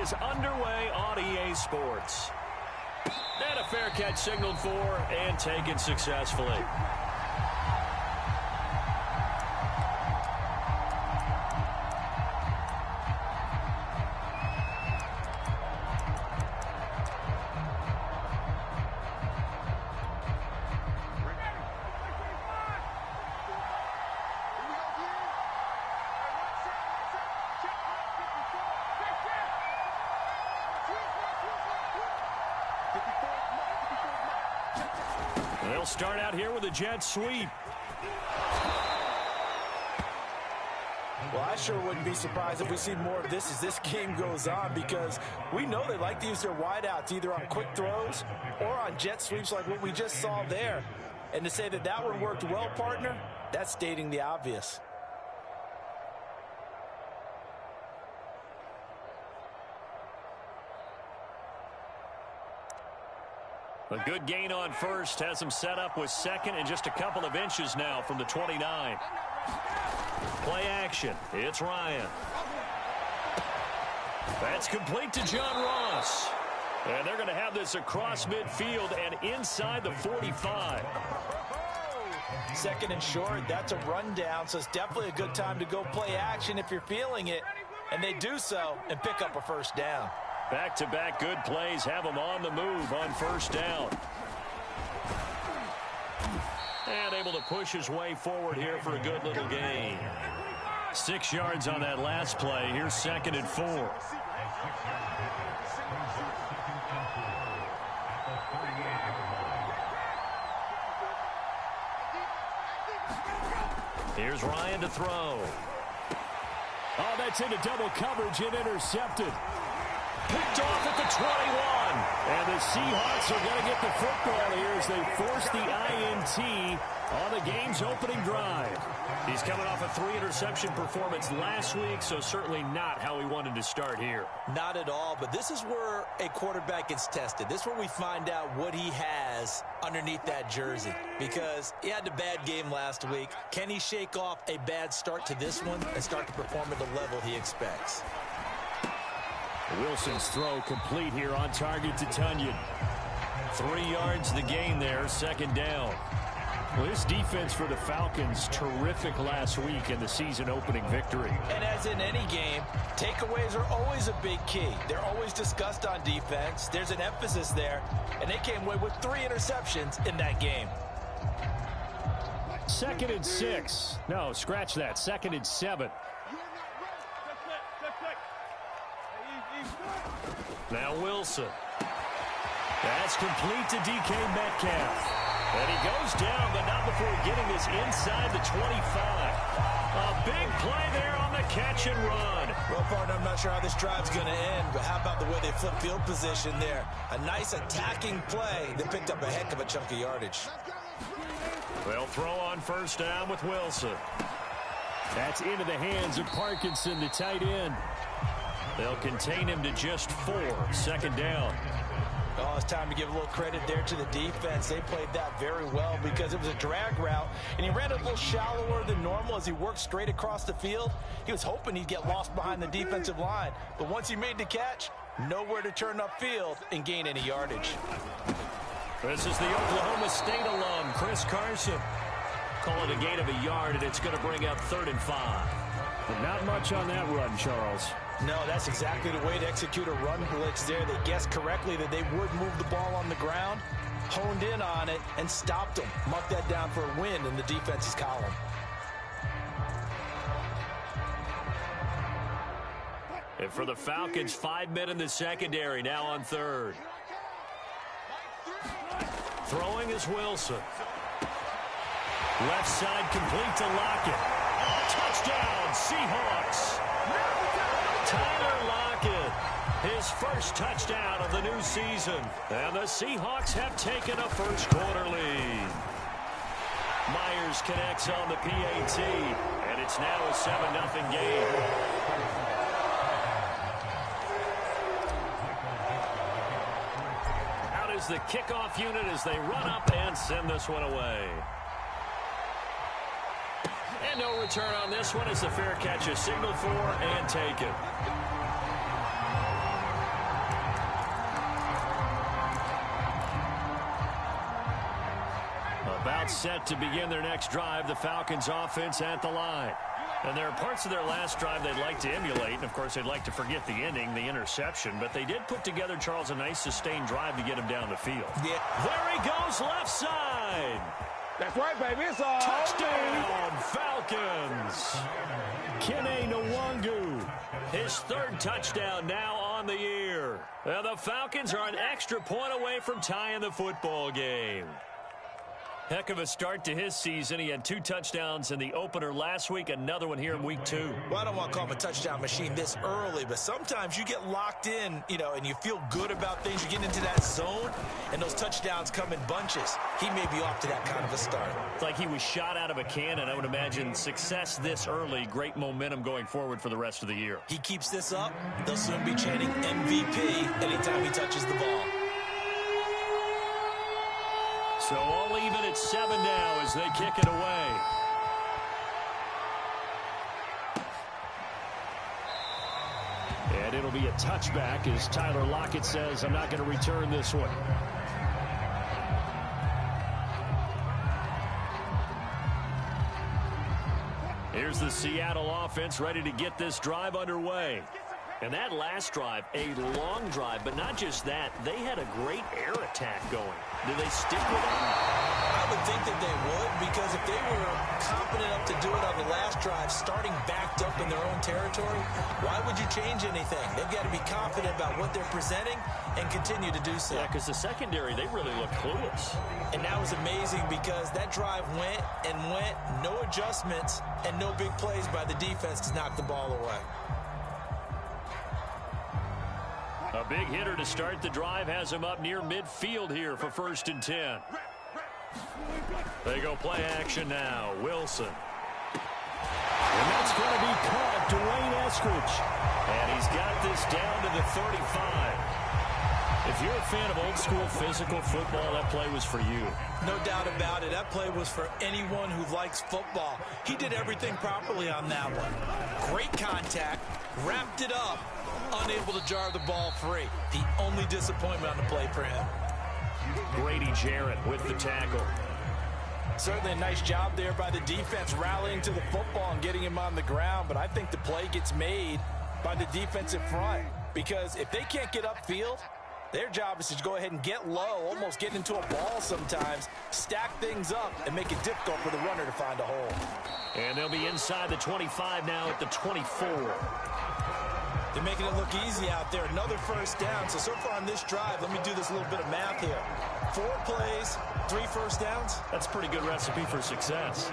is underway on EA Sports. And a fair catch signaled for and taken successfully. They'll start out here with a jet sweep. Well, I sure wouldn't be surprised if we see more of this as this game goes on, because we know they like to use their wideouts either on quick throws or on jet sweeps like what we just saw there. And to say that that one worked well, partner, that's stating the obvious. A good gain on first has him set up with second and just a couple of inches now from the 29. Play action. It's Ryan. That's complete to John Ross. And they're going to have this across midfield and inside the 45. Second and short, that's a rundown, so it's definitely a good time to go play action if you're feeling it. And they do so and pick up a first down. Back-to-back good plays have him on the move on first down. And able to push his way forward here for a good little gain. 6 yards on that last play. Here's 2nd and 4. Here's Ryan to throw. Oh, that's into double coverage and intercepted. Picked off at the 21. And the Seahawks are going to get the football here as they force the INT on the game's opening drive. He's coming off a 3-interception performance last week, so certainly not how he wanted to start here. Not at all, but this is where a quarterback gets tested. This is where we find out what he has underneath that jersey, because he had a bad game last week. Can he shake off a bad start to this one and start to perform at the level he expects? Wilson's throw complete here on target to Tunyon. 3 yards the gain there, 2nd down. Well, this defense for the Falcons, terrific last week in the season-opening victory. And as in any game, takeaways are always a big key. They're always discussed on defense. There's an emphasis there, and they came away with 3 interceptions in that game. 2nd and 6. No, scratch that. 2nd and 7. Now Wilson. That's complete to DK Metcalf. And he goes down, but not before getting this inside the 25. A big play there on the catch and run. Well, partner, I'm not sure how this drive's going to end, but how about the way they flip field position there? A nice attacking play that picked up a heck of a chunk of yardage. They'll throw on first down with Wilson. That's into the hands of Parkinson, the tight end. They'll contain him to just 4. 2nd down. Oh, it's time to give a little credit there to the defense. They played that very well because it was a drag route, and he ran a little shallower than normal as he worked straight across the field. He was hoping he'd get lost behind the defensive line, but once he made the catch, nowhere to turn upfield and gain any yardage. This is the Oklahoma State alum, Chris Carson. Call it a gain of a yard, and it's going to bring up 3rd and 5. But not much on that run, Charles. No, that's exactly the way to execute a run blitz there. They guessed correctly that they would move the ball on the ground, honed in on it, and stopped them. Mark that down for a win in the defense's column. And for the Falcons, 5 men in the secondary, now on 3rd. Throwing is Wilson. Left side complete to Lockett. Touchdown, Seahawks. Tyler Lockett, his first touchdown of the new season. And the Seahawks have taken a first-quarter lead. Myers connects on the PAT, and it's now a 7-0 game. Out is the kickoff unit as they run up and send this one away. And no return on this one as the fair catch is signaled for and taken. Now set to begin their next drive, the Falcons offense at the line. And there are parts of their last drive they'd like to emulate. And, of course, they'd like to forget the ending, the interception. But they did put together, Charles, a nice sustained drive to get him down the field. Yeah. There he goes, left side. That's right, baby. It's all Touchdown, Falcons. Kene Nwangu, his third touchdown now on the year. Well, the Falcons are an extra point away from tying the football game. Heck of a start to his season. He had 2 touchdowns in the opener last week, another one here in week 2. Well, I don't want to call him a touchdown machine this early, but sometimes you get locked in, and you feel good about things. You get into that zone, and those touchdowns come in bunches. He may be off to that kind of a start. It's like he was shot out of a cannon. I would imagine success this early, great momentum going forward for the rest of the year. He keeps this up, they'll soon be chanting MVP anytime he touches the ball. So all even at 7 now as they kick it away. And it'll be a touchback as Tyler Lockett says, I'm not going to return this one. Here's the Seattle offense ready to get this drive underway. And that last drive, a long drive, but not just that, they had a great air attack going. Do they stick with it? I would think that they would, because if they were confident enough to do it on the last drive, starting backed up in their own territory, why would you change anything? They've got to be confident about what they're presenting and continue to do so. Yeah, because the secondary, they really look clueless. And that was amazing because that drive went and went, no adjustments, and no big plays by the defense to knock the ball away. A big hitter to start the drive has him up near midfield here for 1st and 10. They go play action now. Wilson. And that's going to be caught. Dwayne Eskridge. And he's got this down to the 35. If you're a fan of old-school physical football, that play was for you. No doubt about it. That play was for anyone who likes football. He did everything properly on that one. Great contact. Wrapped it up. Unable to jar the ball free. The only disappointment on the play for him. Grady Jarrett with the tackle. Certainly a nice job there by the defense rallying to the football and getting him on the ground, but I think the play gets made by the defensive front because if they can't get upfield, their job is to go ahead and get low, almost get into a ball sometimes, stack things up, and make it difficult for the runner to find a hole. And they'll be inside the 25 now at the 24. They're making it look easy out there. Another 1st down. So far on this drive, let me do this little bit of math here. 4 plays, 3 1st downs. That's a pretty good recipe for success.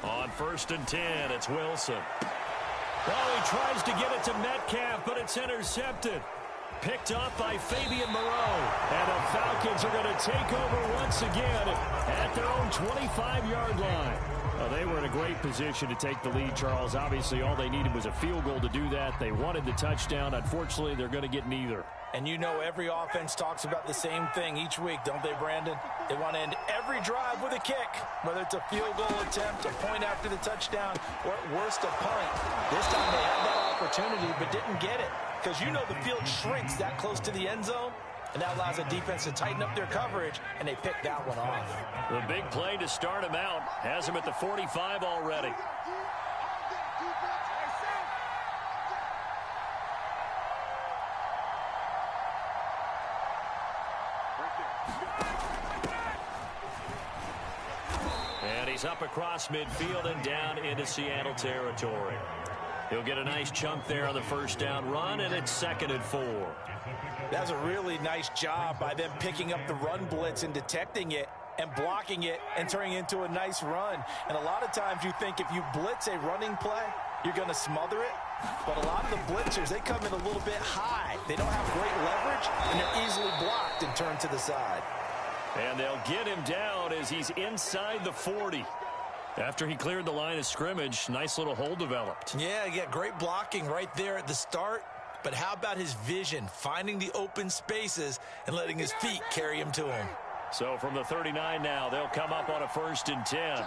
On 1st and 10, it's Wilson. Oh, he tries to get it to Metcalf, but it's intercepted. Picked off by Fabian Moreau. And the Falcons are going to take over once again at their own 25-yard line. Well, they were in a great position to take the lead, Charles. Obviously, all they needed was a field goal to do that. They wanted the touchdown. Unfortunately, they're going to get neither. And you know every offense talks about the same thing each week, don't they, Brandon? They want to end every drive with a kick, whether it's a field goal attempt, a point after the touchdown, or at worst a punt. This time they had that opportunity but didn't get it because you know the field shrinks that close to the end zone, and that allows the defense to tighten up their coverage, and they pick that one off. The big play to start him out has him at the 45 already. And he's up across midfield and down into Seattle territory. He'll get a nice chunk there on the 1st down run, and it's 2nd and 4. That's a really nice job by them picking up the run blitz and detecting it and blocking it and turning it into a nice run. And a lot of times you think if you blitz a running play, you're going to smother it. But a lot of the blitzers, they come in a little bit high. They don't have great leverage, and they're easily blocked and turned to the side. And they'll get him down as he's inside the 40. After he cleared the line of scrimmage, nice little hole developed. Yeah, he got great blocking right there at the start. But how about his vision, finding the open spaces and letting his feet carry him to him? So from the 39 now, they'll come up on a 1st and 10.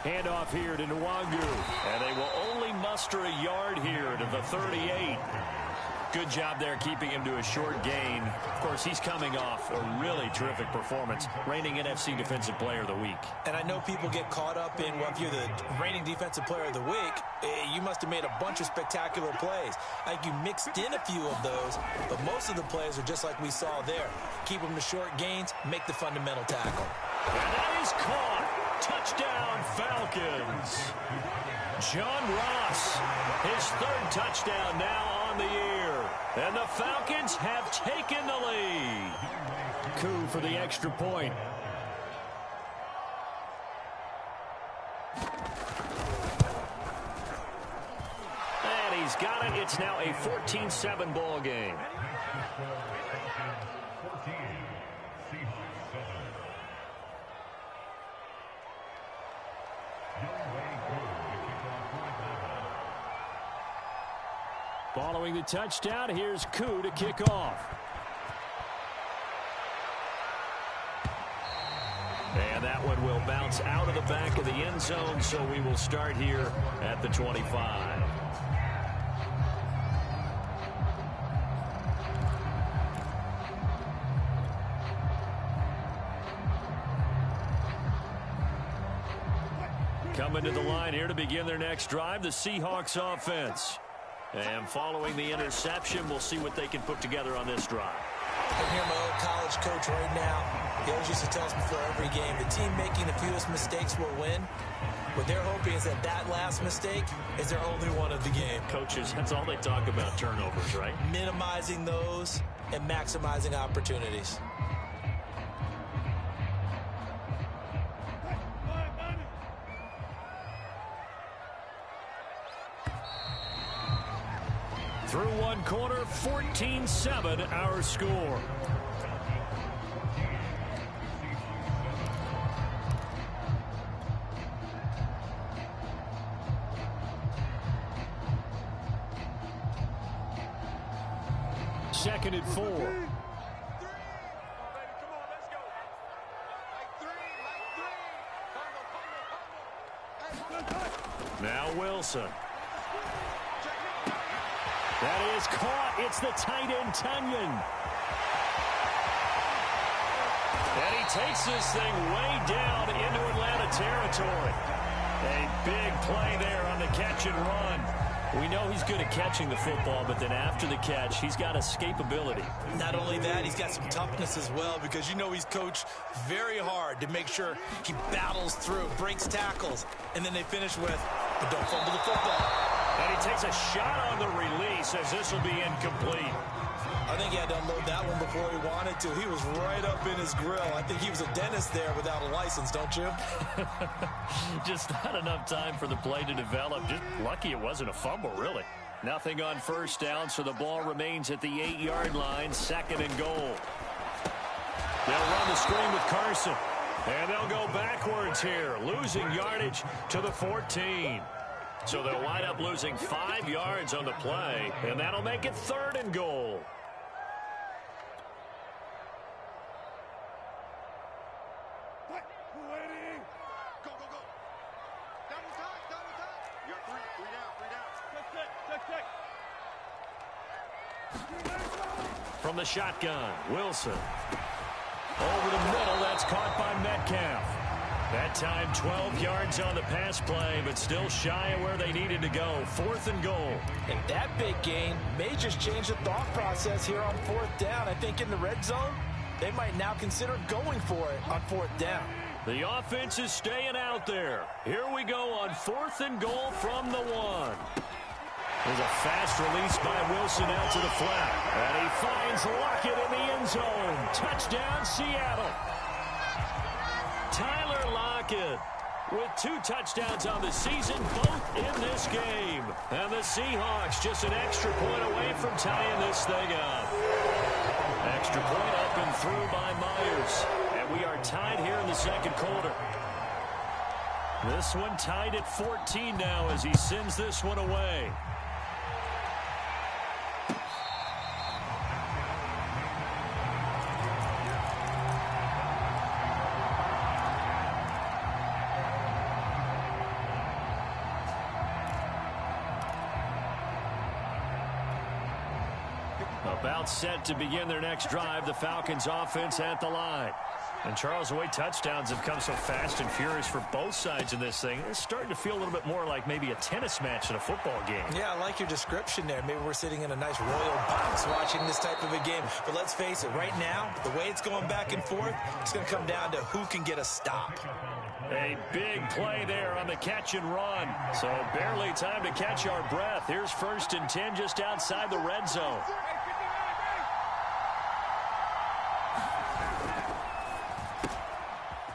Handoff here to Nwangu. And they will only muster a yard here to the 38. Good job there keeping him to a short gain. Of course, he's coming off a really terrific performance, reigning NFC Defensive Player of the Week. And I know people get caught up in, well, if you're the reigning Defensive Player of the Week, you must have made a bunch of spectacular plays. I think you mixed in a few of those, but most of the plays are just like we saw there. Keep them to short gains, make the fundamental tackle. And that is caught. Touchdown, Falcons. John Ross, his third touchdown now on the year. And the Falcons have taken the lead. Coup for the extra point. And he's got it. It's now a 14-7 ball game. Following the touchdown, here's Koo to kick off. And that one will bounce out of the back of the end zone, so we will start here at the 25. Coming to the line here to begin their next drive, the Seahawks offense. And following the interception, we'll see what they can put together on this drive. I hear my old college coach right now. He always used to tell us before every game, the team making the fewest mistakes will win. What they're hoping is that that last mistake is their only one of the game. Coaches, that's all they talk about, turnovers, right? Minimizing those and maximizing opportunities. Through one quarter, 14-7 our score. Second and 4. Now Wilson. That is caught. It's the tight end, Tunyon. And he takes this thing way down into Atlanta territory. A big play there on the catch and run. We know he's good at catching the football, but then after the catch, he's got escapability. Not only that, he's got some toughness as well, because you know he's coached very hard to make sure he battles through, breaks tackles, and then they finish with, but don't fumble the football. And he takes a shot on the release as this will be incomplete. I think he had to unload that one before he wanted to. He was right up in his grill. I think he was a dentist there without a license, don't you? Just not enough time for the play to develop. Just lucky it wasn't a fumble, really. Nothing on first down, so the ball remains at the 8-yard line, second and goal. They'll run the screen with Carson. And they'll go backwards here, losing yardage to the 14. So they'll wind up losing 5 yards on the play, and that'll make it third and goal. From the shotgun, Wilson. Over the middle, that's caught by Metcalf. That time 12 yards on the pass play, but still shy of where they needed to go. Fourth and goal. And that big gain may just change the thought process here on fourth down. I think in the red zone, they might now consider going for it on fourth down. The offense is staying out there. Here we go on fourth and goal from the 1. There's a fast release by Wilson out to the flat. And he finds Lockett in the end zone. Touchdown, Seattle. Tyler Lockett with 2 touchdowns on the season, both in this game. And the Seahawks just an extra point away from tying this thing up. Extra point up and through by Myers. And we are tied here in the second quarter. This one tied at 14 now as he sends this one away. About set to begin their next drive, the Falcons offense at the line. And Charles, the way touchdowns have come so fast and furious for both sides in this thing, it's starting to feel a little bit more like maybe a tennis match in a football game. Yeah, I like your description there. Maybe we're sitting in a nice royal box watching this type of a game. But let's face it, right now, the way it's going back and forth, it's going to come down to who can get a stop. A big play there on the catch and run. So barely time to catch our breath. Here's 1st and 10 just outside the red zone.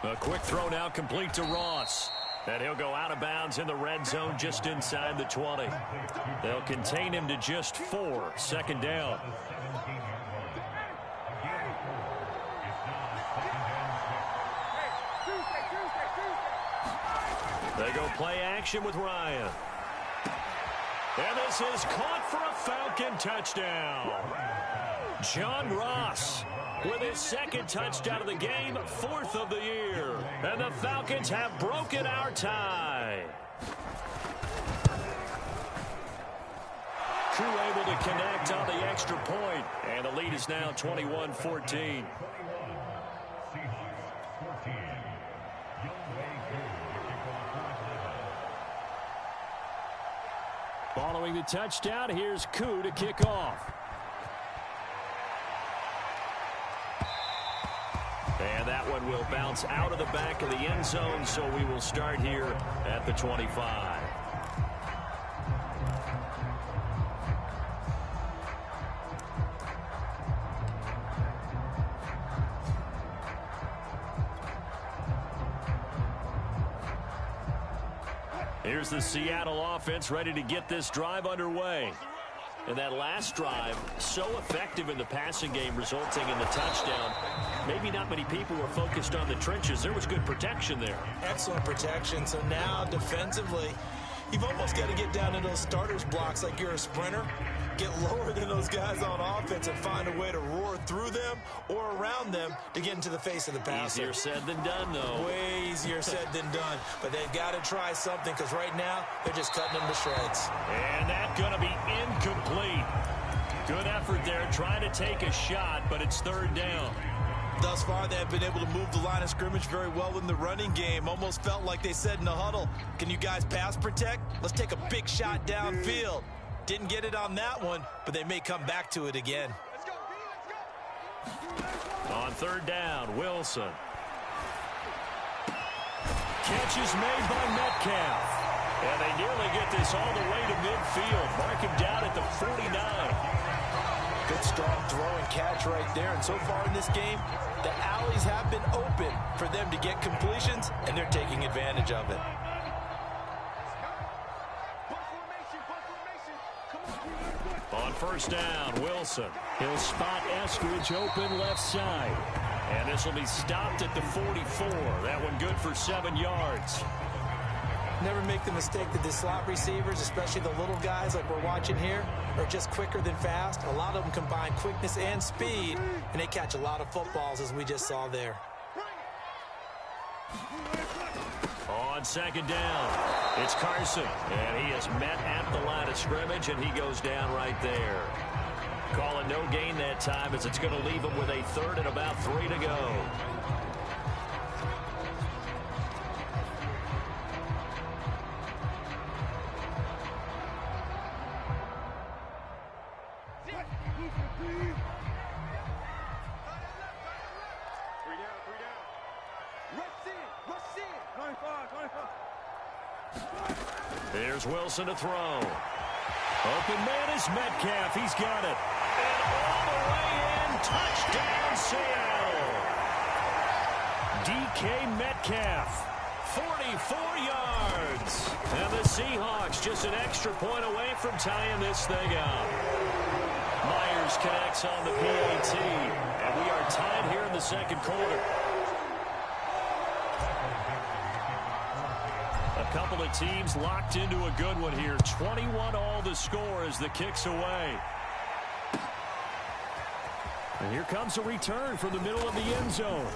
A quick throw now complete to Ross. And he'll go out of bounds in the red zone just inside the 20. They'll contain him to just 4. 2nd down. They go play action with Ryan. And this is caught for a Falcon touchdown. John Ross with his 2nd touchdown of the game, 4th of the year. And the Falcons have broken our tie. Crew able to connect on the extra point. And the lead is now 21-14. Following the touchdown, here's Koo to kick off. And that one will bounce out of the back of the end zone, so we will start here at the 25. Here's the Seattle offense ready to get this drive underway. And that last drive, so effective in the passing game, resulting in the touchdown. Maybe not many people were focused on the trenches. There was good protection there. Excellent protection. So now defensively, you've almost got to get down to those starters blocks like you're a sprinter. Get lower than those guys on offense and find a way to roar through them or around them to get into the face of the passer. Easier said than done, though. Way easier said than done. But they've got to try something because right now they're just cutting them to shreds. And that's going to be incomplete. Good effort there trying to take a shot, but it's 3rd down. Thus far, they have been able to move the line of scrimmage very well in the running game. Almost felt like they said in the huddle, can you guys pass protect? Let's take a big shot downfield. Didn't get it on that one, but they may come back to it again. On 3rd down, Wilson. Catch is made by Metcalf. And they nearly get this all the way to midfield. Mark him down at the 49. Good strong throw and catch right there. And so far in this game, the alleys have been open for them to get completions, and they're taking advantage of it. On 1st down, Wilson. He'll spot Eskridge open left side. And this will be stopped at the 44. That one good for 7 yards. Never make the mistake that the slot receivers, especially the little guys like we're watching here, are just quicker than fast. A lot of them combine quickness and speed, and they catch a lot of footballs, as we just saw there. On 2nd down, it's Carson. And he is met at the line of scrimmage, and he goes down right there. Calling no gain that time as it's going to leave him with a 3rd and about 3 to go. There's Wilson to throw. Open man is Metcalf. He's got it. And all the way in. Touchdown, Seattle. DK Metcalf. 44 yards. And the Seahawks just an extra point away from tying this thing up. Myers connects on the PAT. And we are tied here in the 2nd quarter. A couple of teams locked into a good one here. 21-all the score as the kick's away. And here comes a return from the middle of the end zone.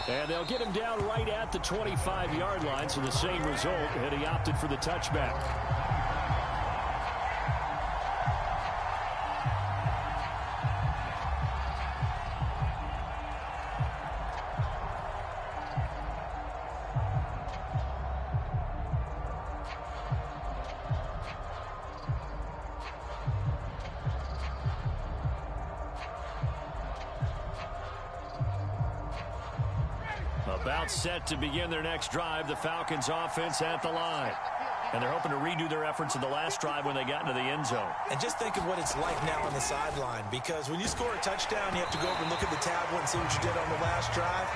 And they'll get him down right at the 25-yard line, so the same result, and he opted for the touchback. About set to begin their next drive, the Falcons offense at the line. And they're hoping to redo their efforts in the last drive when they got into the end zone. And just think of what it's like now on the sideline, because when you score a touchdown, you have to go over and look at the tablet and see what you did on the last drive.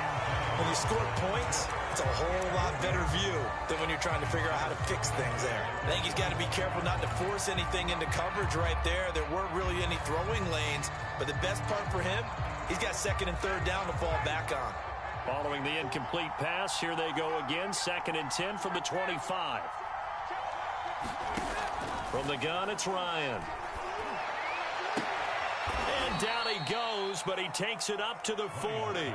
When you score points, it's a whole lot better view than when you're trying to figure out how to fix things there. I think he's got to be careful not to force anything into coverage right there. There weren't really any throwing lanes, but the best part for him, he's got second and third down to fall back on. Following the incomplete pass, here they go again, 2nd and 10 from the 25. From the gun, it's Ryan. And down he goes, but he takes it up to the 40.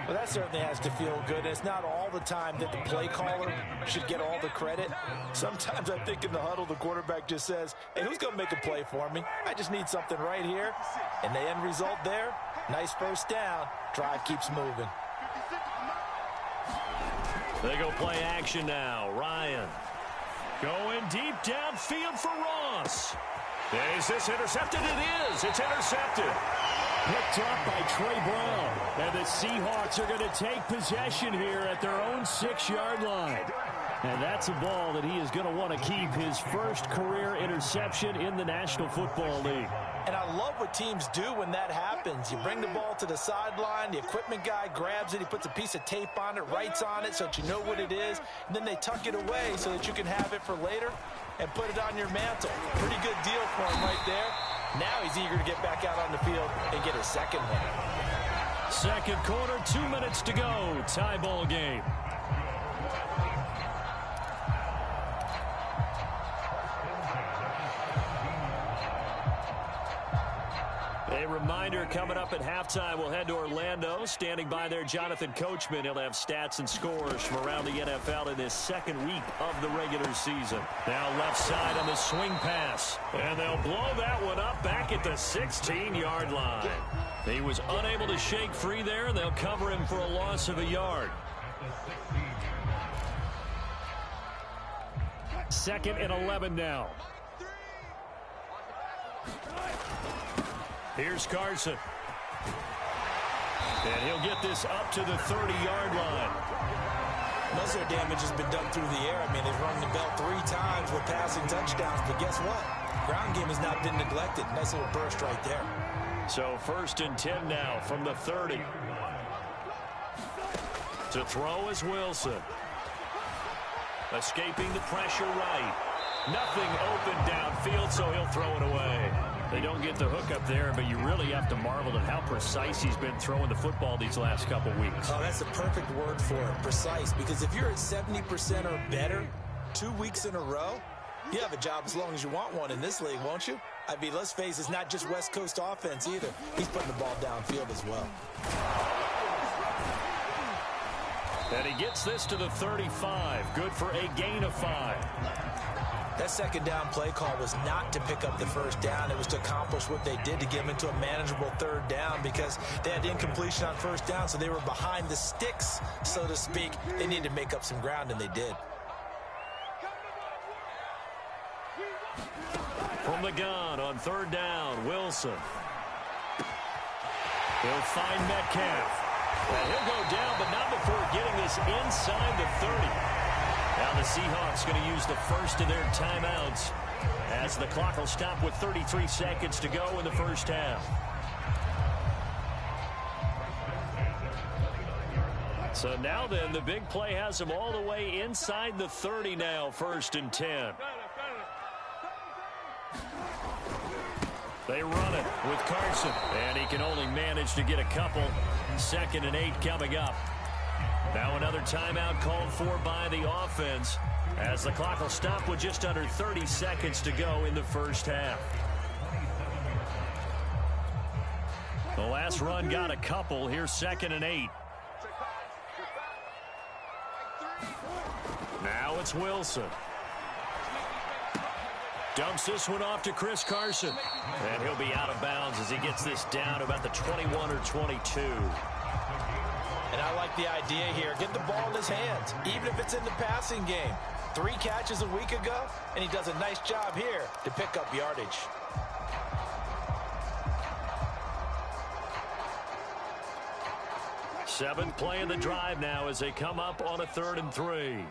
Well, that certainly has to feel good. It's not all the time that the play caller should get all the credit. Sometimes I think in the huddle, the quarterback just says, hey, who's going to make a play for me? I just need something right here. And the end result there, nice first down. Drive keeps moving. They go play action now. Ryan going deep downfield for Ross. Is this intercepted? It is. It's intercepted. Picked up by Trey Brown. And the Seahawks are going to take possession here at their own 6-yard line. And that's a ball that he is going to want to keep, his first career interception in the National Football League. And I love what teams do when that happens. You bring the ball to the sideline, the equipment guy grabs it, he puts a piece of tape on it, writes on it so that you know what it is, and then they tuck it away so that you can have it for later and put it on your mantle. Pretty good deal for him right there. Now he's eager to get back out on the field and get his second one. Second quarter, 2 minutes to go. Tie ball game. A reminder, coming up at halftime, we'll head to Orlando. Standing by there, Jonathan Coachman. He'll have stats and scores from around the NFL in this second week of the regular season. Now left side on the swing pass. And they'll blow that one up back at the 16-yard line. He was unable to shake free there, and they'll cover him for a loss of a yard. 2nd and 11 now. Here's Carson. And he'll get this up to the 30-yard line. Most of their damage has been done through the air. I mean, they've rung the bell 3 times with passing touchdowns. But guess what? Ground game has not been neglected. Nice little burst right there. So 1st and 10 now from the 30. To throw is Wilson. Escaping the pressure right. Nothing open downfield, so he'll throw it away. They don't get the hook up there, but you really have to marvel at how precise he's been throwing the football these last couple weeks. Oh, that's the perfect word for it, precise. Because if you're at 70% or better 2 weeks in a row, you have a job as long as you want one in this league, won't you? I mean, let's face it, it's not just West Coast offense either. He's putting the ball downfield as well. And he gets this to the 35. Good for a gain of 5. That second down play call was not to pick up the first down. It was to accomplish what they did to get them into a manageable third down because they had incompletion on first down, so they were behind the sticks, so to speak. They needed to make up some ground, and they did. From the gun on 3rd down, Wilson. He'll find Metcalf. And he'll go down, but not before getting this inside the 30. Now the Seahawks going to use the first of their timeouts as the clock will stop with 33 seconds to go in the first half. So now then, the big play has them all the way inside the 30 now, 1st and 10. They run it with Carson, and he can only manage to get a couple. 2nd and 8 coming up. Now another timeout called for by the offense as the clock will stop with just under 30 seconds to go in the first half. The last run got a couple. Here's 2nd and 8. Now it's Wilson. Dumps this one off to Chris Carson. And he'll be out of bounds as he gets this down about the 21 or 22. And I like the idea here. Get the ball in his hands, even if it's in the passing game. 3 catches a week ago, and he does a nice job here to pick up yardage. Seventh play of the drive now as they come up on a 3rd and 3.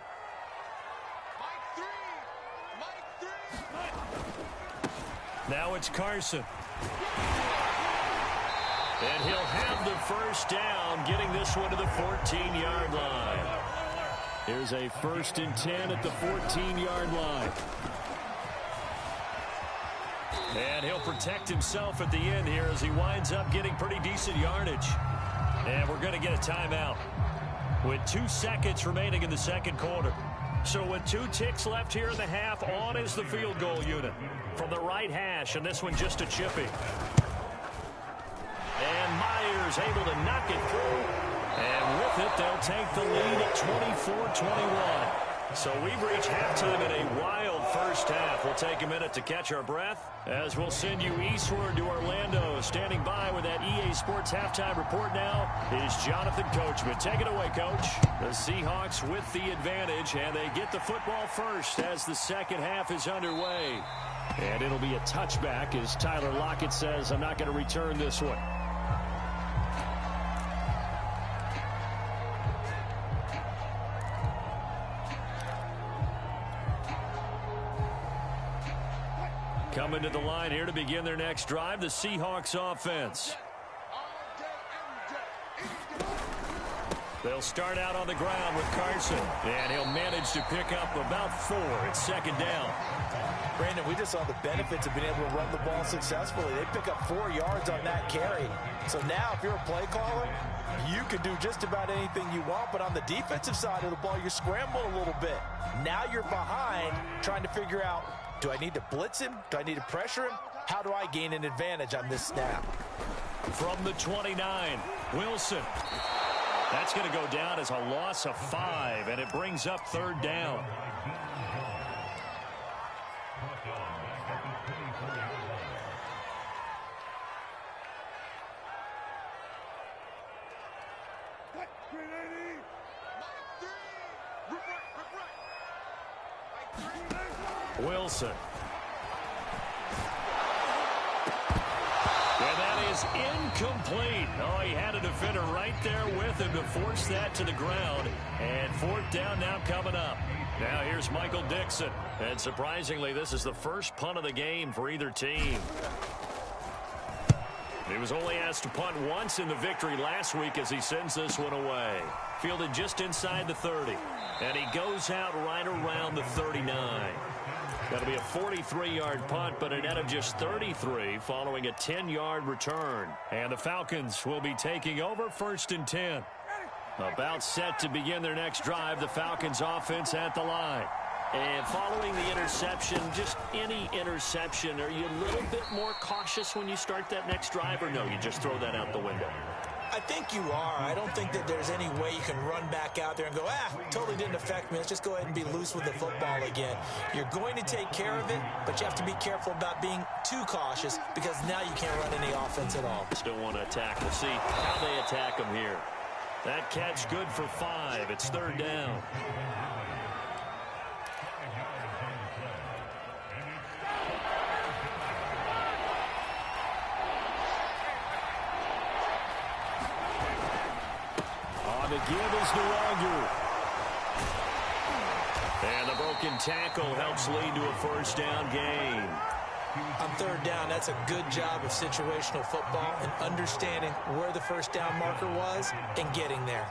Now it's Carson. And he'll have the first down, getting this one to the 14-yard line. Here's a 1st and 10 at the 14-yard line. And he'll protect himself at the end here as he winds up getting pretty decent yardage. And we're going to get a timeout with 2 seconds remaining in the second quarter. So with 2 ticks left here in the half, on is the field goal unit from the right hash, and this one just a chippy. And Myers able to knock it through. And with it, they'll take the lead at 24-21. So we've reached halftime in a wild first half. We'll take a minute to catch our breath as we'll send you eastward to Orlando. Standing by with that EA Sports halftime report now is Jonathan Coachman. Take it away, Coach. The Seahawks with the advantage, and they get the football first as the second half is underway. And it'll be a touchback as Tyler Lockett says, I'm not going to return this one. Coming to the line here to begin their next drive, the Seahawks offense. They'll start out on the ground with Carson, and he'll manage to pick up about 4 at 2nd down. Brandon, we just saw the benefits of being able to run the ball successfully. They pick up 4 yards on that carry. So now if you're a play caller, you can do just about anything you want, but on the defensive side of the ball, you're scrambling a little bit. Now you're behind trying to figure out, do I need to blitz him? Do I need to pressure him? How do I gain an advantage on this snap? From the 29, Wilson. That's going to go down as a loss of 5, and it brings up 3rd down. Wilson. And that is incomplete. Oh, he had a defender right there with him to force that to the ground. And 4th down now coming up. Now here's Michael Dixon. And surprisingly, this is the first punt of the game for either team. He was only asked to punt once in the victory last week as he sends this one away. Fielded just inside the 30. And he goes out right around the 39. That'll be a 43-yard punt, but a net of just 33 following a 10-yard return. And the Falcons will be taking over 1st and 10. About set to begin their next drive, the Falcons offense at the line. And following the interception, just any interception, are you a little bit more cautious when you start that next drive, or no, you just throw that out the window? I think you are. I don't think that there's any way you can run back out there and go, totally didn't affect me. Let's just go ahead and be loose with the football again. You're going to take care of it, but you have to be careful about being too cautious because now you can't run any offense at all. Still want to attack. We'll see how they attack them here. That catch good for 5. It's 3rd down. On the give is Nwogu. And the broken tackle helps lead to a 1st down gain. On 3rd down, that's a good job of situational football and understanding where the 1st down marker was and getting there.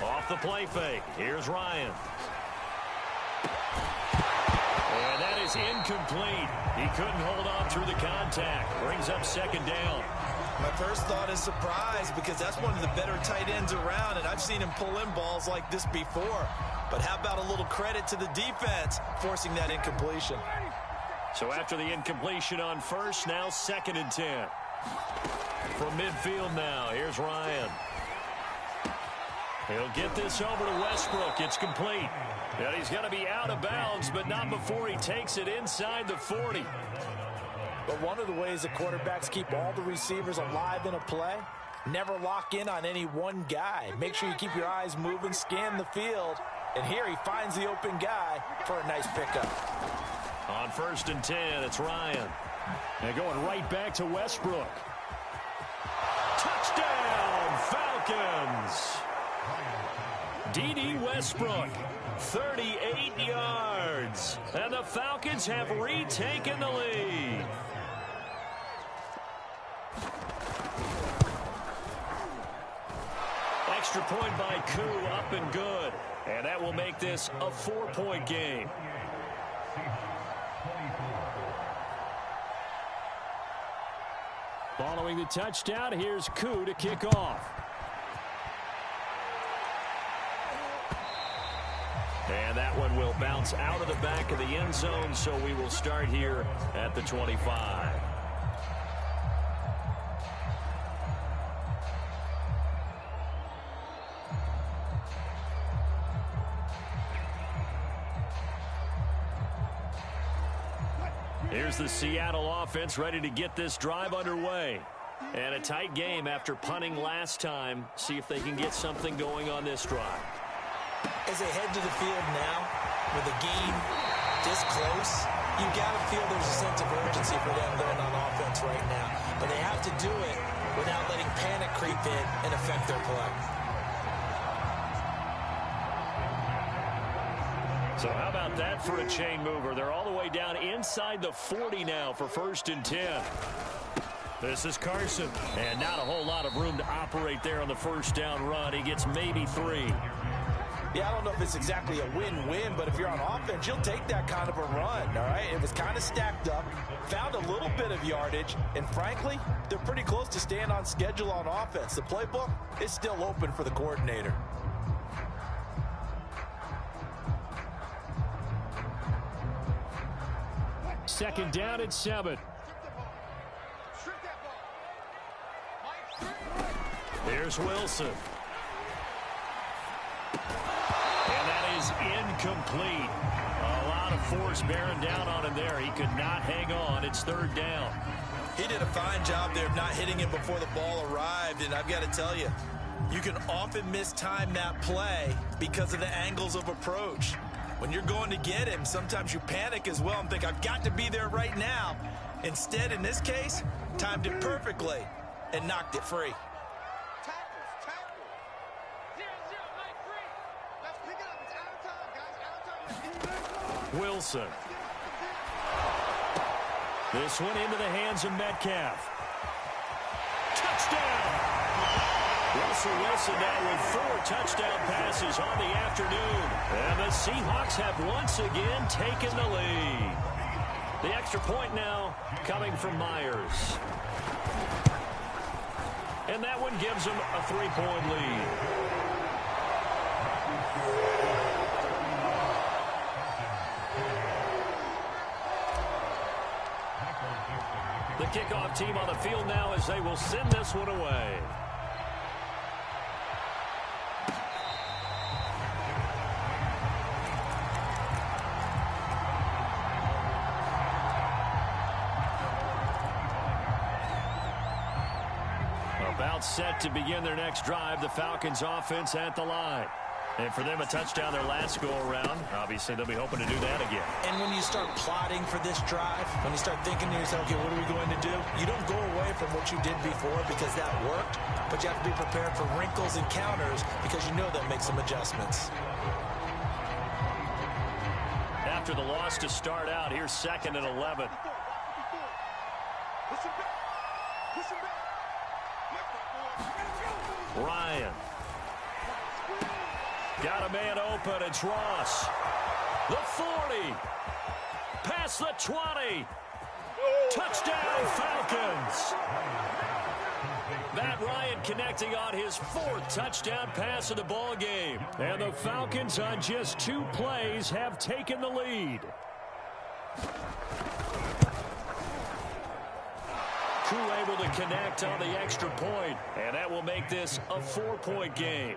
Off the play fake, here's Ryan. And that is incomplete. He couldn't hold on through the contact. Brings up 2nd down. My first thought is surprise because that's one of the better tight ends around, and I've seen him pull in balls like this before. But how about a little credit to the defense forcing that incompletion? So after the incompletion on 1st, now 2nd and 10. From midfield now, here's Ryan. He'll get this over to Westbrook. It's complete. And he's going to be out of bounds, but not before he takes it inside the 40. But one of the ways that quarterbacks keep all the receivers alive in a play Never lock in on any one guy. Make sure you keep your eyes moving, scan the field. And here he finds the open guy for a nice pickup. On 1st and 10, it's Ryan. And going right back to Westbrook. Touchdown, Falcons! D.D. Westbrook, 38 yards. And the Falcons have retaken the lead. Extra point by Koo, up and good. And that will make this a 4-point game. Following the touchdown, here's Koo to kick off. And that one will bounce out of the back of the end zone, so we will start here at the 25. Here's the Seattle offense ready to get this drive underway. And a tight game after punting last time. See if they can get something going on this drive. As they head to the field now, with the game this close, you got to feel there's a sense of urgency for them going on offense right now. But they have to do it without letting panic creep in and affect their play. So how about that for a chain mover? They're all the way down inside the 40 now for 1st and 10. This is Carson. And not a whole lot of room to operate there on the first down run. He gets maybe 3. Yeah, I don't know if it's exactly a win-win, but if you're on offense, you'll take that kind of a run, all right? It was kind of stacked up, found a little bit of yardage, and frankly, they're pretty close to staying on schedule on offense. The playbook is still open for the coordinator. Second down at 7. Here's Wilson. And that is incomplete. A lot of force bearing down on him there. He could not hang on. It's 3rd down. He did a fine job there of not hitting him before the ball arrived, and I've got to tell you, you can often mistime that play because of the angles of approach. When you're going to get him, sometimes you panic as well and think, I've got to be there right now. Instead, in this case, timed it perfectly and knocked it free. Wilson. This one into the hands of Metcalf. Touchdown! Russell Wilson now with 4 touchdown passes on the afternoon. And the Seahawks have once again taken the lead. The extra point now coming from Myers. And that one gives them a 3-point lead. The kickoff team on the field now as they will send this one away. About set to begin their next drive, the Falcons offense at the line. And for them, a touchdown their last go-around. Obviously, they'll be hoping to do that again. And when you start plotting for this drive, when you start thinking to yourself, okay, what are we going to do? You don't go away from what you did before because that worked, but you have to be prepared for wrinkles and counters because you know they'll make some adjustments. After the loss to start out, here's 2nd and 11. Ryan. Got a man open. It's Ross. The 40. Past the 20. Touchdown, Falcons. Matt Ryan connecting on his 4th touchdown pass of the ball game. And the Falcons on just 2 plays have taken the lead. Koo able to connect on the extra point. And that will make this a 4-point game.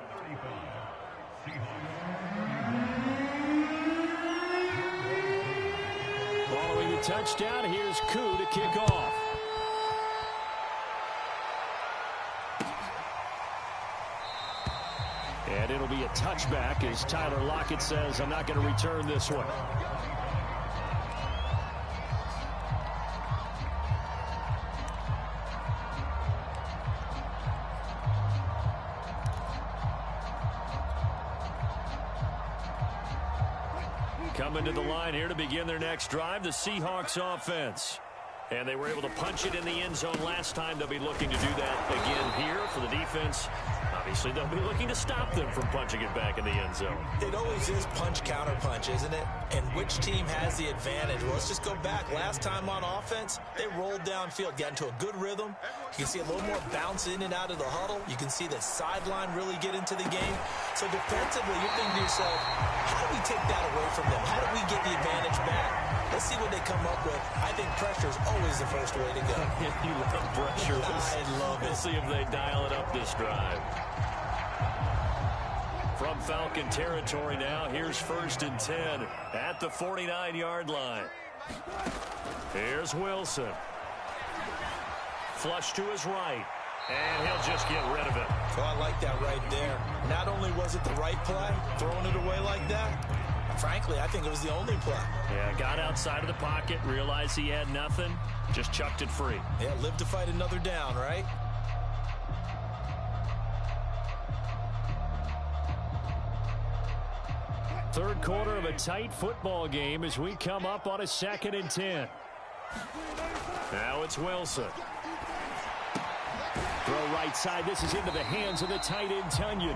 Following the touchdown, here's Koo to kick off. And it'll be a touchback as Tyler Lockett says, I'm not going to return this one. Coming to the line here to begin their next drive, the Seahawks offense. And they were able to punch it in the end zone last time. They'll be looking to do that again here for the defense. Obviously, they'll be looking to stop them from punching it back in the end zone. It always is punch-counter-punch, isn't it? And which team has the advantage? Well, let's just go back. Last time on offense, they rolled downfield, got into a good rhythm. You can see a little more bounce in and out of the huddle. You can see the sideline really get into the game. So defensively, you're thinking to yourself, how do we take that away from them? How do we get the advantage back? Let's see what they come up with. I think pressure is always the first way to go. You love pressure. I love it. We'll see if they dial it up this drive. From Falcon territory now, here's 1st and 10 at the 49-yard line. Here's Wilson. Flush to his right, and he'll just get rid of it. Oh, I like that right there. Not only was it the right play, throwing it away like that, frankly, I think it was the only play. Yeah, got outside of the pocket, realized he had nothing, just chucked it free. Yeah, live to fight another down, right? Third quarter of a tight football game as we come up on a 2nd and 10. Now it's Wilson. Throw right side. This is into the hands of the tight end, Tunyon.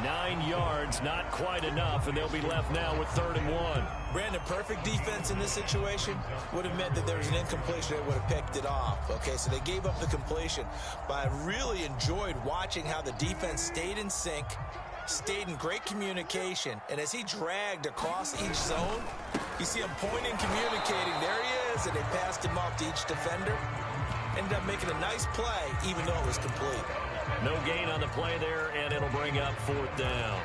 9 yards, not quite enough, and they'll be left now with 3rd and 1. Brandon, perfect defense in this situation would have meant that there was an incompletion. They would have picked it off. Okay, so they gave up the completion. But I really enjoyed watching how the defense stayed in sync, stayed in great communication, and as he dragged across each zone, you see him pointing, communicating. There he is, and they passed him off to each defender. Ended up making a nice play, even though it was complete. No gain on the play there, and it'll bring up 4th down.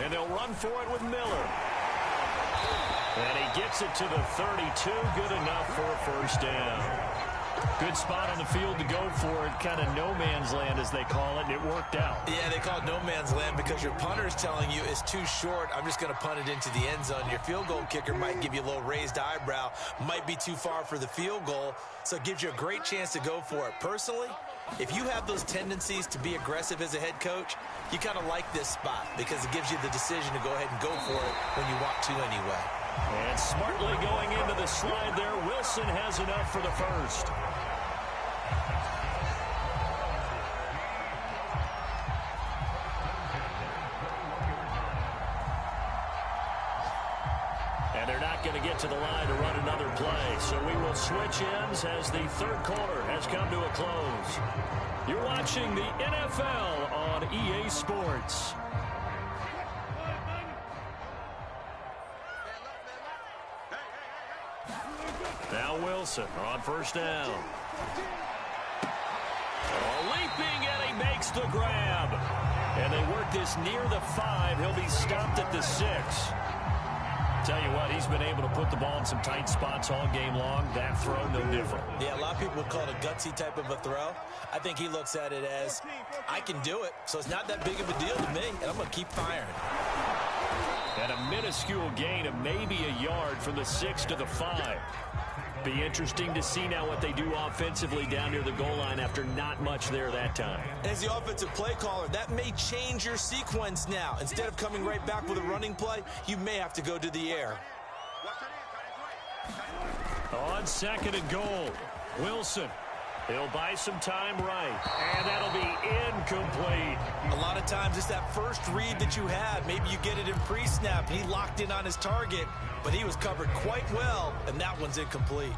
And they'll run for it with Miller. And he gets it to the 32. Good enough for a 1st down. Good spot on the field to go for it. Kind of no man's land, as they call it, and it worked out. Yeah, they call it no man's land because your punter's telling you it's too short. I'm just going to punt it into the end zone. Your field goal kicker might give you a little raised eyebrow. Might be too far for the field goal, so it gives you a great chance to go for it. Personally, if you have those tendencies to be aggressive as a head coach, you kind of like this spot because it gives you the decision to go ahead and go for it when you want to anyway. And smartly going into the slide there, Wilson has enough for the 1st. And they're not going to get to the line to run another play. So we will switch ends as the 3rd quarter has come to a close. You're watching the NFL on EA Sports. Now Wilson on 1st down. Leaping, and he makes the grab. And they work this near the 5. He'll be stopped at the 6. Tell you what, he's been able to put the ball in some tight spots all game long. That throw, no different. Yeah, a lot of people would call it a gutsy type of a throw. I think he looks at it as, I can do it, so it's not that big of a deal to me, and I'm going to keep firing. And a minuscule gain of maybe a yard from the 6 to the 5. Be interesting to see now what they do offensively down near the goal line after not much there that time. As the offensive play caller, that may change your sequence now. Instead of coming right back with a running play, you may have to go to the air. On 2nd and goal, Wilson. He'll buy some time right, and that'll be incomplete. A lot of times it's that first read that you had. Maybe you get it in pre-snap. He locked in on his target, but he was covered quite well, and that one's incomplete.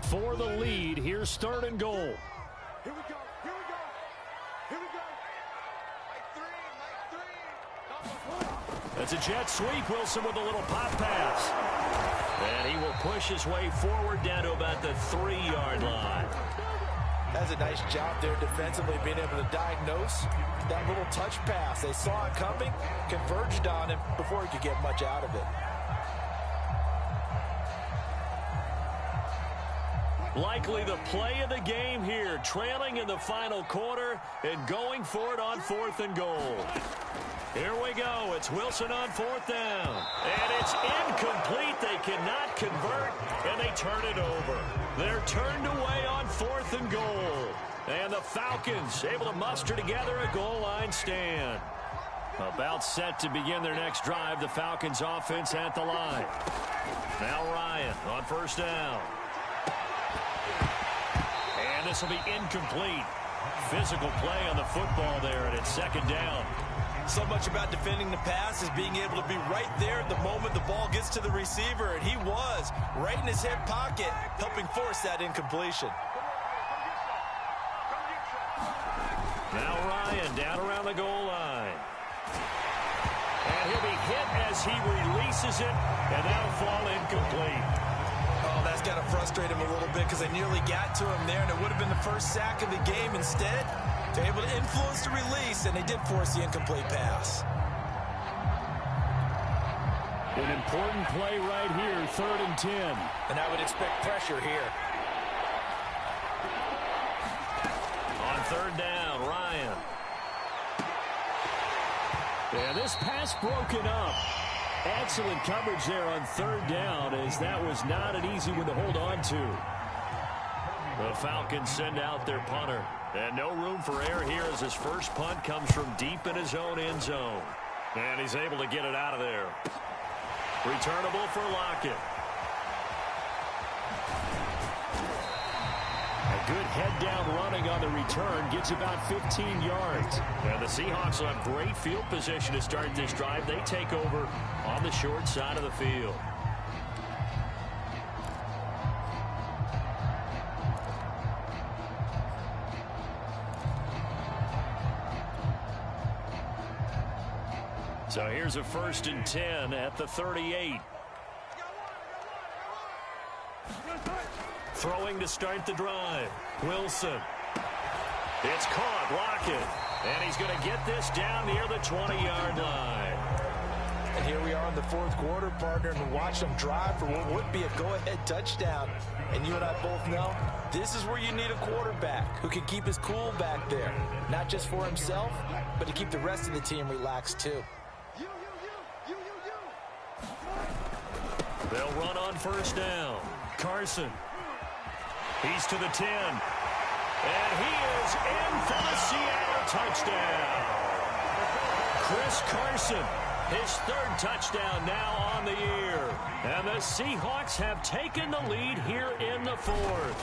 For the lead, here's 3rd and goal. Here we go. Here we go. Here we go. That's a jet sweep. Wilson with a little pop pass. And he will push his way forward down to about the 3-yard line. That's a nice job there defensively, being able to diagnose that little touch pass. They saw it coming, converged on him before he could get much out of it. Likely the play of the game here, trailing in the final quarter and going for it on 4th and goal. Here we go. It's Wilson on 4th down. And it's incomplete. They cannot convert, and they turn it over. They're turned away on 4th and goal. And the Falcons able to muster together a goal line stand. About set to begin their next drive. The Falcons offense at the line. Now Ryan on 1st down. And this will be incomplete. Physical play on the football there, and it's 2nd down. So much about defending the pass is being able to be right there at the moment the ball gets to the receiver, and he was right in his hip pocket, helping force that incompletion. Now Ryan down around the goal line. And he'll be hit as he releases it, and that'll fall incomplete. Oh, that's got to frustrate him a little bit because they nearly got to him there, and it would have been the first sack of the game. Instead, they're able to influence the release, and they did force the incomplete pass. An important play right here, 3rd and 10. And I would expect pressure here. On 3rd down, Ryan. And this pass broken up. Excellent coverage there on 3rd down, as that was not an easy one to hold on to. The Falcons send out their punter. And no room for error here as his first punt comes from deep in his own end zone. And he's able to get it out of there. Returnable for Lockett. A good head-down running on the return gets about 15 yards. And the Seahawks will have great field position to start this drive. They take over on the short side of the field. So here's a 1st and 10 at the 38. Throwing to start the drive. Wilson. It's caught. Lockett. And he's going to get this down near the 20-yard line. And here we are in the 4th quarter, partner, and watch them drive for what would be a go-ahead touchdown. And you and I both know this is where you need a quarterback who can keep his cool back there. Not just for himself, but to keep the rest of the team relaxed too. They'll run on 1st down. Carson. He's to the 10. And he is in for the Seattle touchdown. Chris Carson, his 3rd touchdown now on the year. And the Seahawks have taken the lead here in the 4th.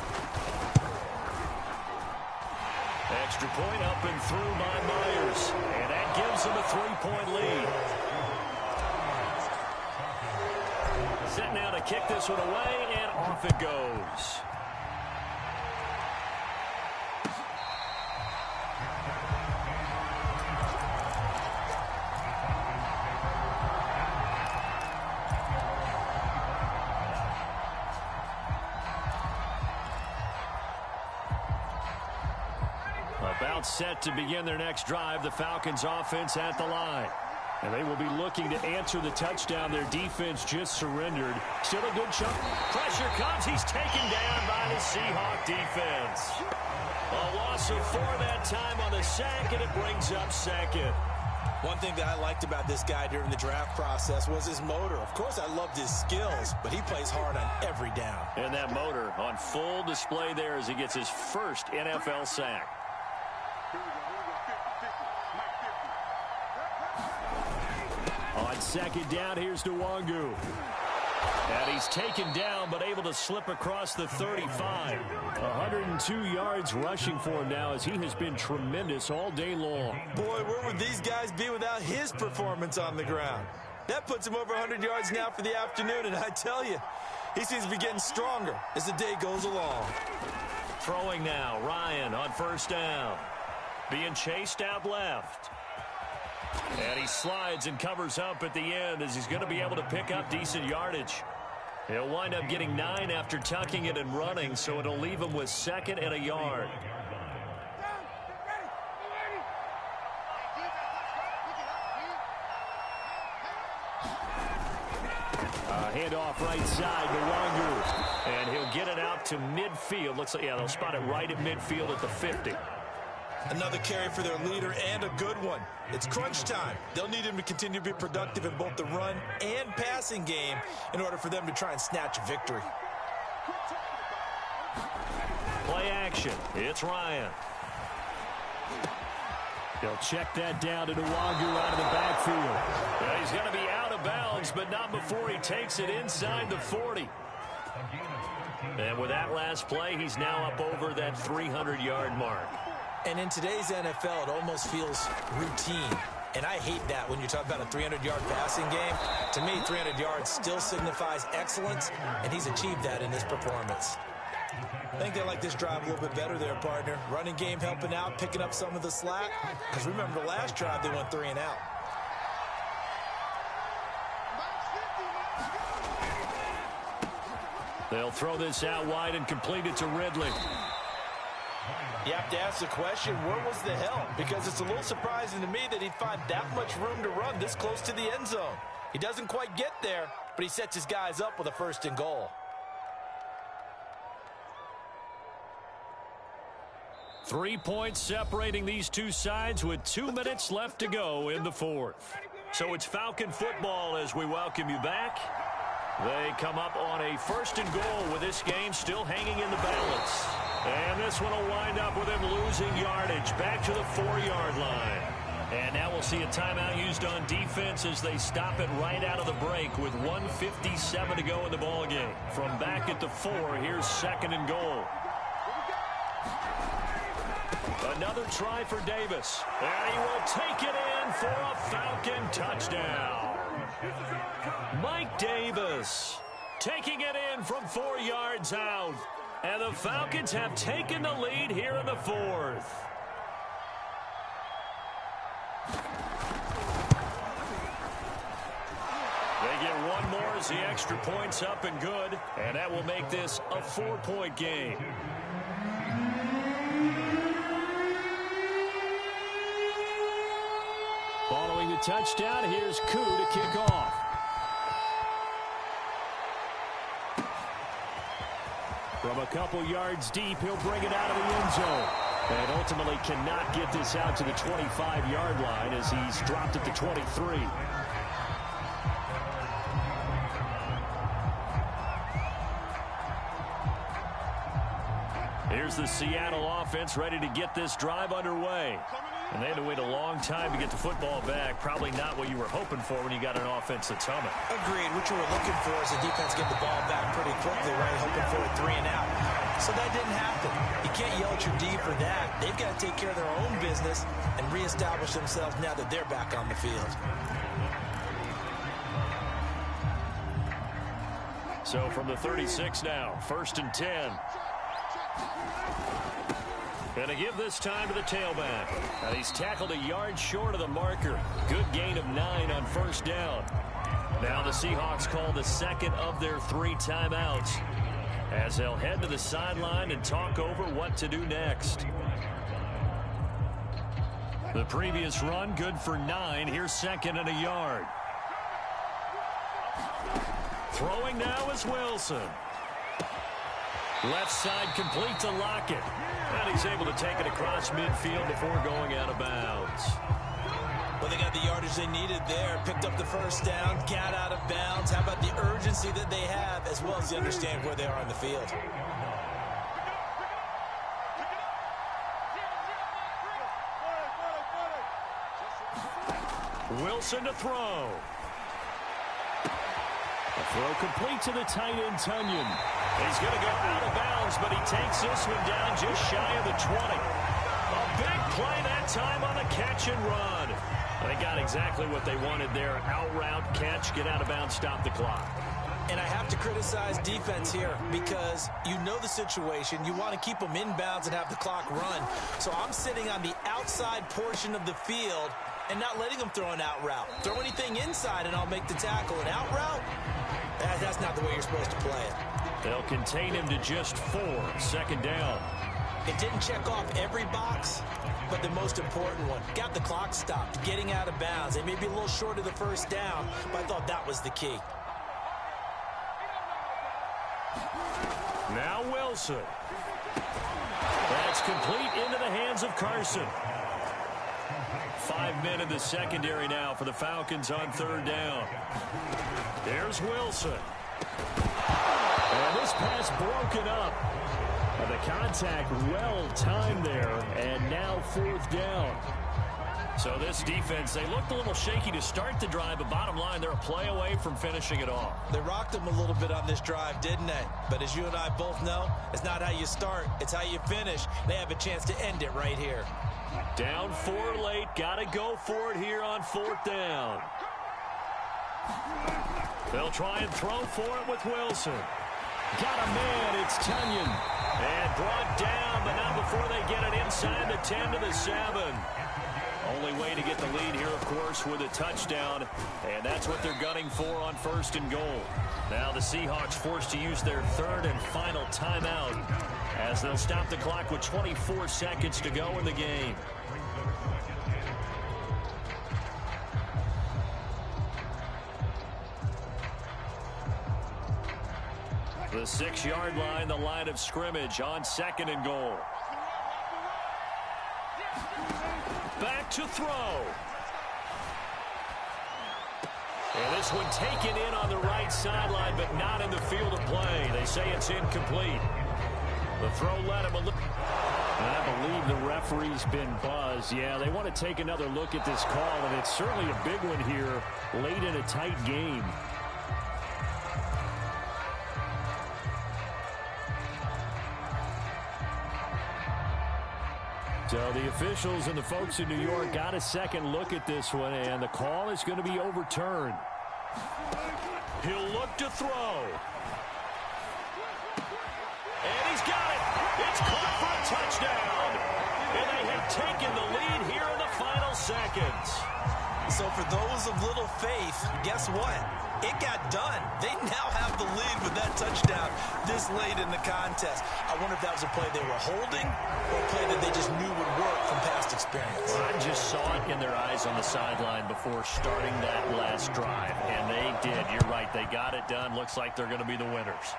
Extra point up and through by Myers. And that gives them a 3-point lead. Set now to kick this one away, and off it goes. About set to begin their next drive, the Falcons offense at the line. And they will be looking to answer the touchdown their defense just surrendered. Still a good chunk. Pressure comes. He's taken down by the Seahawk defense. A loss of 4 that time on the sack, and it brings up 2nd. One thing that I liked about this guy during the draft process was his motor. Of course, I loved his skills, but he plays hard on every down. And that motor on full display there as he gets his first NFL sack. On 2nd down, here's Nwangu. And he's taken down, but able to slip across the 35. 102 yards rushing for him now, as he has been tremendous all day long. Boy, where would these guys be without his performance on the ground? That puts him over 100 yards now for the afternoon, and I tell you, he seems to be getting stronger as the day goes along. Throwing now, Ryan on 1st down. Being chased out left. And he slides and covers up at the end as he's going to be able to pick up decent yardage. He'll wind up getting 9 after tucking it and running, so it'll leave him with 2nd and a yard. Handoff right side to Wangu. And he'll get it out to midfield. Looks like, yeah, they'll spot it right at midfield at the 50. Another carry for their leader and a good one. It's crunch time. They'll need him to continue to be productive in both the run and passing game in order for them to try and snatch a victory. Play action. It's Ryan. He'll check that down to Nwangu out of the backfield. Yeah, he's going to be out of bounds, but not before he takes it inside the 40. And with that last play, he's now up over that 300-yard mark. And in today's NFL, it almost feels routine. And I hate that when you talk about a 300-yard passing game. To me, 300 yards still signifies excellence, and he's achieved that in his performance. I think they like this drive a little bit better there, partner. Running game helping out, picking up some of the slack. Because remember, the last drive, they went 3 and out. They'll throw this out wide and complete it to Ridley. You have to ask the question, where was the help? Because it's a little surprising to me that he'd find that much room to run this close to the end zone. He doesn't quite get there, but he sets his guys up with a 1st and goal. 3 points separating these two sides with 2 minutes left to go in the 4th. So it's Falcon football as we welcome you back. They come up on a 1st and goal with this game still hanging in the balance. And this one will wind up with him losing yardage back to the 4-yard line. And now we'll see a timeout used on defense as they stop it right out of the break with 1:57 to go in the ballgame. From back at the 4, here's 2nd and goal. Another try for Davis. And he will take it in for a Falcon touchdown. Mike Davis taking it in from 4 yards out. And the Falcons have taken the lead here in the 4th. They get one more as the extra point's up and good. And that will make this a 4-point game. Following the touchdown, here's Koo to kick off. From a couple yards deep, he'll bring it out of the end zone. And ultimately cannot get this out to the 25-yard line as he's dropped at the 23. Here's the Seattle offense ready to get this drive underway. And they had to wait a long time to get the football back. Probably not what you were hoping for when you got an offense that's humming. Agreed. What you were looking for is the defense get the ball back pretty quickly, right? Hoping for a 3 and out. So that didn't happen. You can't yell at your D for that. They've got to take care of their own business and reestablish themselves now that they're back on the field. So from the 36 now, 1st and 10. And to give this time to the tailback. Now he's tackled a yard short of the marker. Good gain of 9 on 1st down. Now the Seahawks call the 2nd of their 3 timeouts as they'll head to the sideline and talk over what to do next. The previous run good for 9. Here's 2nd and a yard. Throwing now is Wilson. Left side complete to Lockett. And he's able to take it across midfield before going out of bounds. Well, they got the yardage they needed there. Picked up the 1st down, got out of bounds. How about the urgency that they have as well as they understand where they are on the field? Wilson to throw. A throw complete to the tight end, Tunyon. He's going to go out of bounds, but he takes this one down just shy of the 20. A big play that time on a catch and run. They got exactly what they wanted there. Out route, catch, get out of bounds, stop the clock. And I have to criticize defense here because you know the situation. You want to keep them inbounds and have the clock run. So I'm sitting on the outside portion of the field and not letting them throw an out route. Throw anything inside and I'll make the tackle. An out route? That's not the way you're supposed to play it. They'll contain him to just 4. Second down. It didn't check off every box, but the most important one. Got the clock stopped, getting out of bounds. They may be a little short of the first down, but I thought that was the key. Now Wilson. That's complete into the hands of Carson. 5 men in the secondary now for the Falcons on third down. There's Wilson. And this pass broken up. And the contact well timed there. And now fourth down. So this defense, they looked a little shaky to start the drive, but bottom line, they're a play away from finishing it off. They rocked them a little bit on this drive, didn't they? But as you and I both know, it's not how you start, it's how you finish. They have a chance to end it right here. Down 4 late, got to go for it here on fourth down. They'll try and throw for it with Wilson. Got a man, it's Tunyon. And brought down, but not before they get it inside the 10 to the 7. Only way to get the lead here, of course, with a touchdown, and that's what they're gunning for on first and goal. Now the Seahawks forced to use their third and final timeout as they'll stop the clock with 24 seconds to go in the game. The 6-yard line, the line of scrimmage on second and goal. Back to throw. And this one taken in on the right sideline, but not in the field of play. They say it's incomplete. The throw led him a little. I believe the referee's been buzzed. Yeah, they want to take another look at this call, and it's certainly a big one here late in a tight game. So the officials and the folks in New York got a second look at this one, and the call is going to be overturned. He'll look to throw. And he's got it. It's caught for a touchdown. And they have taken the lead here in the final seconds. So for those of little faith, guess what? It got done. They now have the lead with that touchdown this late in the contest. I wonder if that was a play they were holding or a play that they just knew would work from past experience. Well, I just saw it in their eyes on the sideline before starting that last drive, and they did. You're right. They got it done. Looks like they're going to be the winners.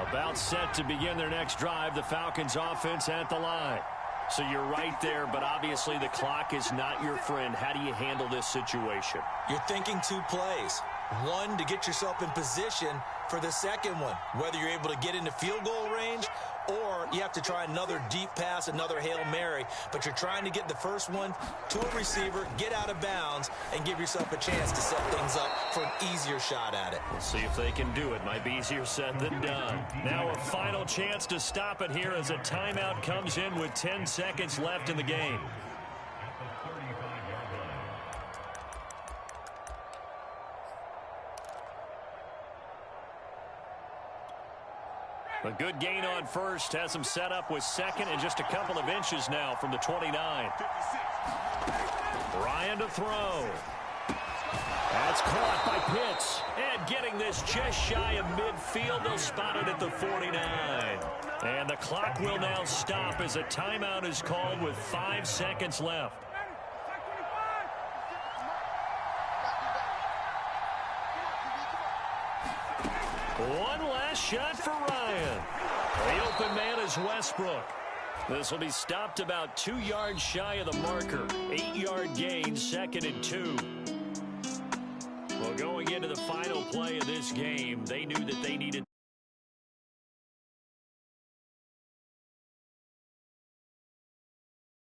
About set to begin their next drive, the Falcons offense at the line. So you're right there, but obviously the clock is not your friend. How do you handle this situation? You're thinking 2 plays. One, to get yourself in position for the second one, whether you're able to get into field goal range or you have to try another deep pass, another Hail Mary. But you're trying to get the first one to a receiver, get out of bounds, and give yourself a chance to set things up for an easier shot at it. We'll see if they can do it. Might be easier said than done. Now a final chance to stop it here as a timeout comes in with 10 seconds left in the game. A good gain on first has him set up with second and just a couple of inches now from the 29. Ryan to throw. That's caught by Pitts. And getting this just shy of midfield, they'll spot it at the 49. And the clock will now stop as a timeout is called with 5 seconds left. One last shot for Ryan. The open man is Westbrook. This will be stopped about 2 yards shy of the marker. 8-yard gain, 2nd and 2. Well, going into the final play of this game, they knew that they needed